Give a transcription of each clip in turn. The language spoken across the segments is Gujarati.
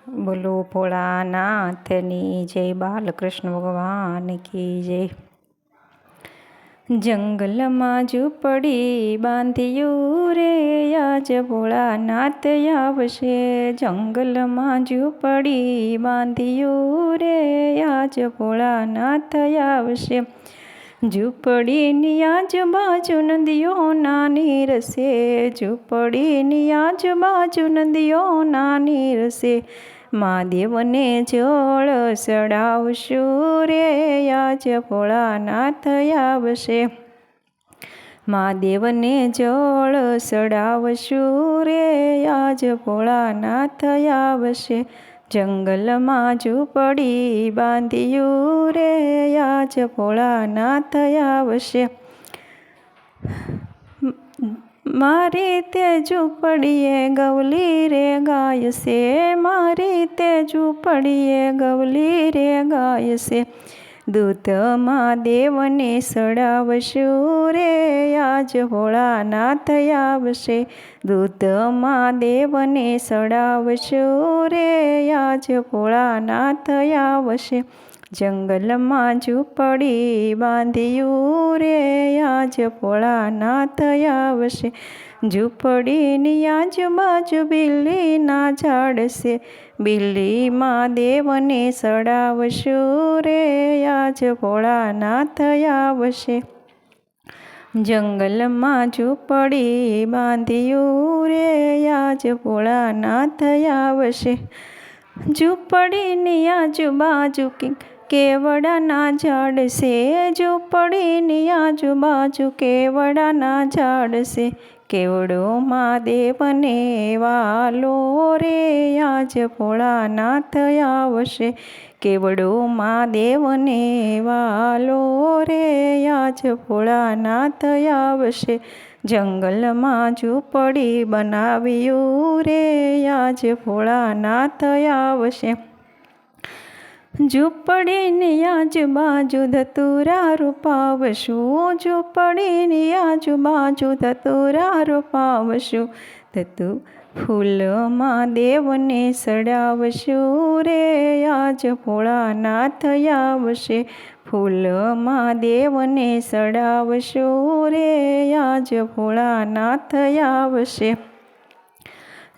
બોલો ભોળાનાથની જય, બાલકૃષ્ણ ભગવાન કી જય। જંગલમાં ઝૂંપડી બાંધ્યું રે, આજ ભોળાનાથ આવશે। જંગલમાં ઝૂંપડી બાંધ્યું રે, આજ ભોળાનાથ આવશે। ઝૂંપડીની આજુબાજુ નદીઓ નાની રસે, ઝૂંપડીની આજુબાજુ નદીઓ નાની રસે। મહાદેવને જળ ચડાવશું રે, આજ ભોળાનાથ આવશે। મહાદેવને જળ ચડાવશું રે, આજ ભોળાનાથ આવશે। જંગલમાં ઝૂંપડી બાંધ્યું રે, આજ ભોળાનાથ આવશે। મારી તે ઝૂંપડીએ ગવલી રે ગાય છે, મારી તે ઝૂંપડીએ ગવલી રે ગાય છે। દૂધ મહાદેવને ચડાવશું રે, આજ ભોળાનાથ આવશે। દૂધ મહાદેવને ચડાવશું રે, આજ ભોળાનાથ આવશે। જંગલમાં ઝૂંપડી બાંધ્યું રે, આજ ભોળાનાથ આવશે। ઝૂંપડીની આજુબાજુ બિલ્લીના ઝાડ છે, બિલ્લી મહાદેવને ચડાવશું રે, આજ ભોળાનાથ આવશે। જંગલમાં ઝૂંપડી બાંધ્યું રે, આજ ભોળાનાથ આવશે। ઝૂંપડીની આજુબાજુ કેવડાના ઝાડ છે, ઝૂંપડીની આજુબાજુ કેવડાના ઝાડ છે। કેવડો મહાદેવને વાલો રે, આજ ભોળાનાથ આવશે। કેવડો મહાદેવને વાલો રે, આજ ભોળાનાથ આવશે। જંગલમાં ઝૂંપડી બનાવ્યું રે, આજ ભોળાનાથ આવશે। ઝૂંપડીની આજુબાજુ ધતુરા રોપાવશું, ઝૂંપડીની આજુબાજુ ધતુરા રોપાવશું। ફૂલ મહાદેવને ચડાવશું રે, આજ ભોળાનાથ આવશે। ફૂલ મહાદેવને ચડાવશું રે, આજ ભોળાનાથ આવશે।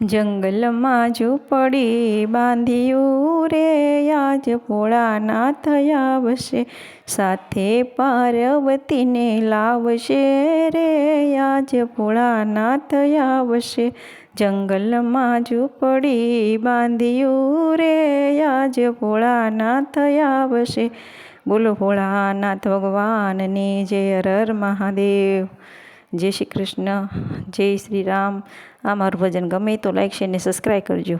જંગલમાં ઝૂંપડી બાંધ્યું રે, આજ ભોળાનાથ આવશે। સાથે પાર્વતીને લાવશે રે, આજ ભોળાનાથ આવશે। જંગલમાં ઝૂંપડી બાંધ્યું રે, આજ ભોળાનાથ આવશે। બોલો ભોળાનાથ ભગવાનની જય। હર હર મહાદેવ। જય શ્રી કૃષ્ણ, જય શ્રી રામ। આ મારું ભજન ગમે તો લાઈક શેર ને સબસ્ક્રાઈબ કરજો।